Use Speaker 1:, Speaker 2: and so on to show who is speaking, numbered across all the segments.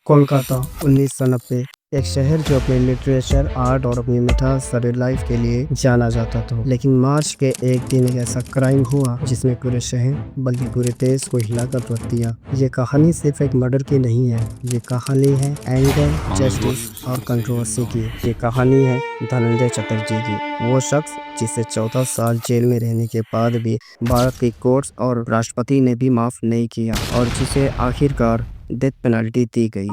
Speaker 1: कोलकाता 1990 एक शहर जो अपने लिटरेचर, आर्ट और अपनी मिठास भरे लाइफ के लिए जाना जाता था। लेकिन मार्च के एक दिन एक ऐसा क्राइम हुआ जिसने पूरे शहर बल्कि पूरे देश को हिलाकर रख दिया। ये कहानी सिर्फ एक मर्डर की नहीं है, ये कहानी है एंगर, जस्टिस और कंट्रोवर्सी की। ये कहानी है धनंजय चटर्जी की, वो शख्स जिसे 14 साल जेल में रहने के बाद भी भारत की कोर्ट्स और राष्ट्रपति ने भी माफ नहीं किया और जिसे आखिरकार डेथ पेनल्टी दी गई।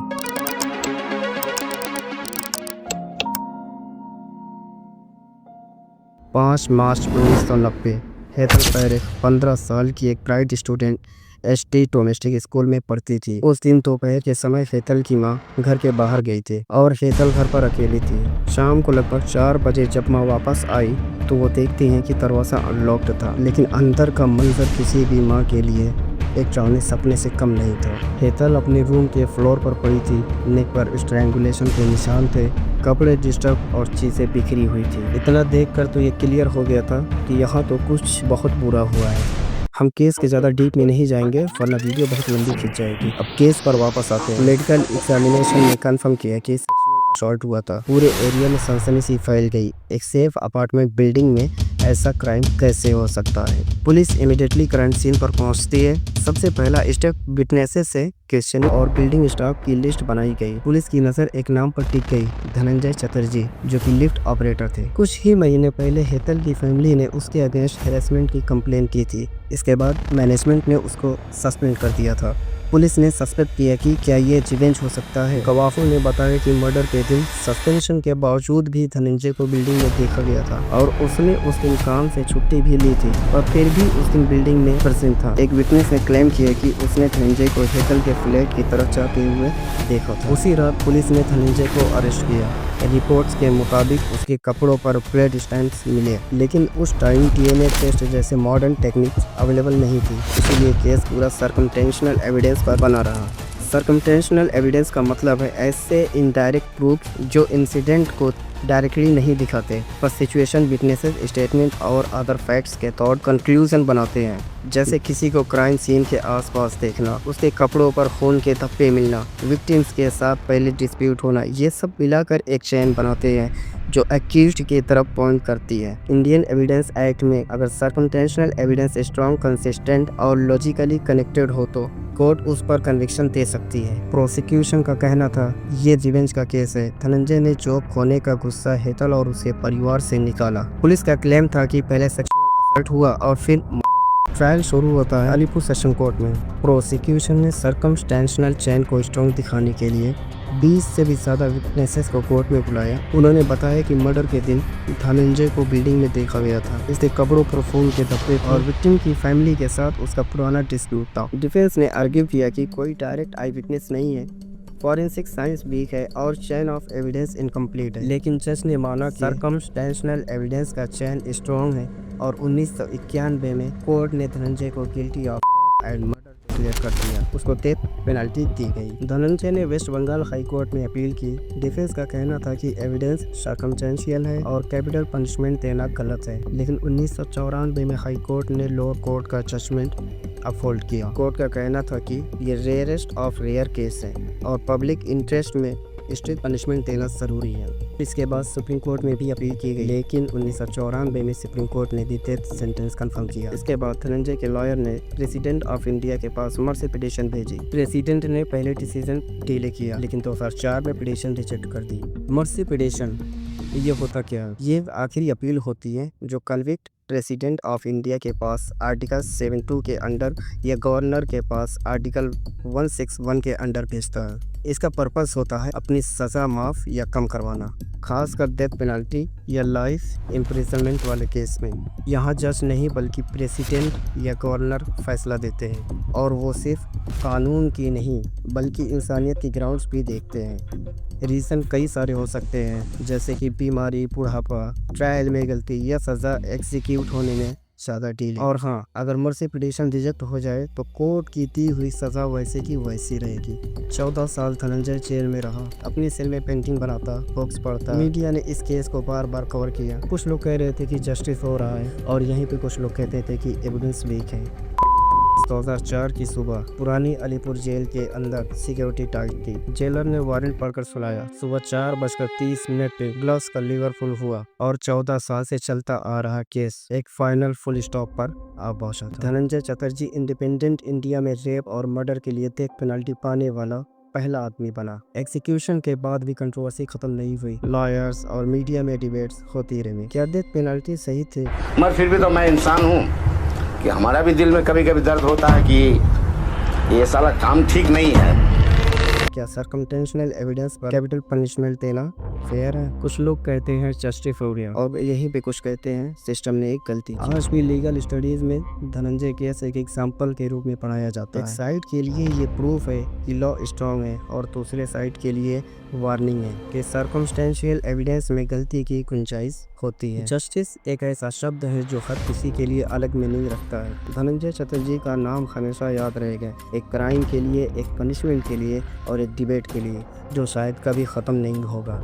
Speaker 1: 5 मार्च 1990 हेतल पेरिस 15 साल की एक bright student ST domestic school में पढ़ती थी। उस दिन दोपहर के समय हेतल की मां घर के बाहर गई थी और हेतल घर पर अकेली थी। शाम को लगभग 4 बजे जब मां वापस आई तो वो देखती हैं कि दरवाज़ा अनलॉक्ड था, लेकिन अंदर का मंजर किसी भी मां के लिए एक डरावने सपने से कम नहीं था। हेतल अपने रूम के फ्लोर पर पड़ी थी। नेक पर स्ट्रैंगुलेशन के निशान थे, कपड़े डिस्टर्ब और चीज़ें बिखरी हुई थी। इतना देखकर तो ये क्लियर हो गया था कि यहाँ तो कुछ बहुत बुरा हुआ है। हम केस के ज़्यादा डीप में नहीं जाएंगे वरना वीडियो बहुत लंबी खिंच जाएगी। अब केस पर वापस आते हैं। मेडिकल एग्जामिनेशन में कंफर्म किया कि सेक्सुअल असॉल्ट हुआ था। पूरे एरिया में सनसनी सी फैल गई। एक सेफ अपार्टमेंट बिल्डिंग में ऐसा क्राइम कैसे हो सकता है? पुलिस इमीडिएटली क्राइम सीन पर पहुंचती है। सबसे पहला स्टेप विटनेसेस से क्वेश्चन और बिल्डिंग स्टाफ की लिस्ट बनाई गई। पुलिस की नज़र एक नाम पर टिक गई, धनंजय चटर्जी, जो कि लिफ्ट ऑपरेटर थे। कुछ ही महीने पहले हेतल की फैमिली ने उसके अगेंस्ट हैरेसमेंट की कंप्लेंट की थी। इसके बाद मैनेजमेंट ने उसको सस्पेंड कर दिया था। पुलिस ने सस्पेक्ट किया कि क्या ये रिवेंज हो सकता है। गवाहों ने बताया कि मर्डर के दिन सस्पेंशन के बावजूद भी धनंजय को बिल्डिंग में देखा गया था और उसने उस दिन काम से छुट्टी भी ली थी और फिर भी उस दिन बिल्डिंग में प्रेजेंट था। एक विटनेस ने क्लेम किया कि उसने धनंजय को हेतल के फ्लैट की तरफ जाते हुए देखा था। उसी रात पुलिस ने धनंजय को अरेस्ट किया। रिपोर्ट्स के मुताबिक उसके कपड़ों पर ब्लड स्टैम्प्स मिले, लेकिन उस टाइम डीएनए टेस्ट जैसे मॉडर्न टेक्निक्स अवेलेबल नहीं थी, इसीलिए केस पूरा सर्कमटेंशनल एविडेंस पर बना रहा। सर्कमटेंशनल एविडेंस का मतलब है ऐसे इनडायरेक्ट प्रूफ जो इंसिडेंट को डायरेक्टली नहीं दिखाते, पर सिचुएशन, विटनेसेस स्टेटमेंट और अदर फैक्ट्स के तौर कंक्लूजन बनाते हैं। जैसे किसी को क्राइम सीन के आसपास देखना, उसके कपड़ों पर खून के धब्बे मिलना, विक्टिम्स के साथ पहले डिस्प्यूट होना, ये सब मिलाकर एक चेन बनाते हैं जो एक्यूज्ड की तरफ पॉइंट करती है। इंडियन एविडेंस एक्ट में अगर सर्कमटेंशनल एविडेंस स्ट्रॉन्ग, कंसिस्टेंट और लॉजिकली कनेक्टेड हो तो कोर्ट उस पर कन्विक्शन दे सकती है। प्रोसिक्यूशन का कहना था ये रिवेंज का केस है। धनंजय ने जॉब खोने का गुस्सा हेतल और उसके परिवार से निकाला। पुलिस का क्लेम था कि पहले सेक्सुअल असल्ट हुआ और फिर ट्रायल शुरू होता है अलीपुर सेशन कोर्ट में। प्रोसिक्यूशन ने सर्कमस्टेंशियल चेन को स्ट्रॉन्ग दिखाने के लिए 20 से भी ज़्यादा विटनेसेस को कोर्ट में बुलाया। उन्होंने बताया कि मर्डर के दिन धनंजय को बिल्डिंग में देखा गया था। इसके कपड़ों पर खून के धब्बे और विक्टिम की फैमिली के साथ उसका पुराना डिस्प्यूट था। डिफेंस ने आर्ग्यू किया कि कोई डायरेक्ट आई विटनेस नहीं है, फॉरेंसिक साइंस वीक है और चेन ऑफ एविडेंस इनकम्प्लीट है। लेकिन जज ने माना कि सर्कमस्टेंशियल एविडेंस का चेन स्ट्रॉन्ग है और 1991 में कोर्ट ने धनंजय को guilty of rape and murder declare कर दिया। उसको डेथ पेनल्टी दी गई। धनंजय ने वेस्ट बंगाल हाई कोर्ट में अपील की। डिफेंस का कहना था कि एविडेंस सर्कमस्टेंशियल है और कैपिटल पनिशमेंट देना गलत है, लेकिन 1994 में हाई कोर्ट ने लोअर कोर्ट का जजमेंट अपहोल्ड किया। कोर्ट का कहना था कि ये रेयरेस्ट ऑफ रेयर केस है और पब्लिक इंटरेस्ट में स्ट्रिक्ट पनिशमेंट देना जरूरी है। इसके बाद सुप्रीम कोर्ट में भी अपील की गई, लेकिन 1994 में सुप्रीम कोर्ट ने भी डेथ सेंटेंस कंफर्म किया। इसके बाद धनंजय के लॉयर ने प्रेसिडेंट ऑफ इंडिया के पास मर्सी पिटीशन भेजी। प्रेसिडेंट ने पहले डिसीजन डिले किया, लेकिन 2004 में पिटीशन रिजेक्ट कर दी। मर्सी पिटीशन ये होता क्या? ये आखिरी अपील होती है जो कन्विक्ट प्रेसिडेंट ऑफ इंडिया के पास आर्टिकल 72 के अंडर या गवर्नर के पास आर्टिकल 161 के अंडर भेजता है। इसका पर्पस होता है अपनी सज़ा माफ़ या कम करवाना, खासकर डेथ पेनल्टी या लाइफ इम्प्रिजनमेंट वाले केस में। यहाँ जज नहीं बल्कि प्रेसिडेंट या गवर्नर फैसला देते हैं और वो सिर्फ कानून की नहीं बल्कि इंसानियत की ग्राउंड्स भी देखते हैं। रीज़न कई सारे हो सकते हैं, जैसे कि बीमारी, बुढ़ापा, ट्रायल में गलती या सज़ा एग्जीक्यूट होने में ज़्यादा डिले। और हाँ, अगर मर्सी पिटीशन रिजेक्ट हो जाए तो कोर्ट की दी हुई सज़ा वैसे की वैसी रहेगी। 14 साल धनंजय जेल में रहा, अपनी सेल में पेंटिंग बनाता, बुक्स पढ़ता। मीडिया ने इस केस को बार बार कवर किया। कुछ लोग कह रहे थे कि जस्टिस हो रहा है और यहीं पे कुछ लोग कहते थे कि एविडेंस वीक है। 2004 की सुबह पुरानी अलीपुर जेल के अंदर सिक्योरिटी टाइट थी। जेलर ने वारंट पढ़कर सुनाया। सुबह 4:30 पे ग्लव्स का लीवर फुल हुआ और 14 साल से चलता आ रहा केस एक फाइनल फुल स्टॉप पर आ पहुंचा था। धनंजय चटर्जी इंडिपेंडेंट इंडिया में रेप और मर्डर के लिए डेथ पेनल्टी पाने वाला पहला आदमी बना। एग्जीक्यूशन के बाद भी कंट्रोवर्सी खत्म नहीं हुई। लॉयर्स और मीडिया में डिबेट्स होती रही। क्या डेथ पेनल्टी सही थी?
Speaker 2: मगर फिर भी तो मैं इंसान हूँ कि हमारा भी दिल में कभी कभी दर्द होता है कि ये साला काम ठीक नहीं है।
Speaker 1: क्या सर्कमटेंशियल एविडेंस पर कैपिटल पनिशमेंट देना फेयर है? कुछ लोग कहते हैं जस्टिफिकेशन और यहीं पे कुछ कहते हैं सिस्टम ने एक गलती की। आज भी लीगल स्टडीज में धनंजय केस एक एग्जांपल के रूप में पढ़ाया जाता है। एक साइड के लिए ये प्रूफ है कि लॉ स्ट्रॉन्ग है और दूसरे साइड के लिए वार्निंग है कि सर्कमस्टेंशियल एविडेंस में गलती की गुंजाइश होती है। जस्टिस एक ऐसा शब्द है जो हर किसी के लिए अलग मीनिंग रखता है। धनंजय चटर्जी का नाम हमेशा याद रहेगा, एक क्राइम के लिए, एक पनिशमेंट के लिए और एक डिबेट के लिए जो शायद कभी ख़त्म नहीं होगा।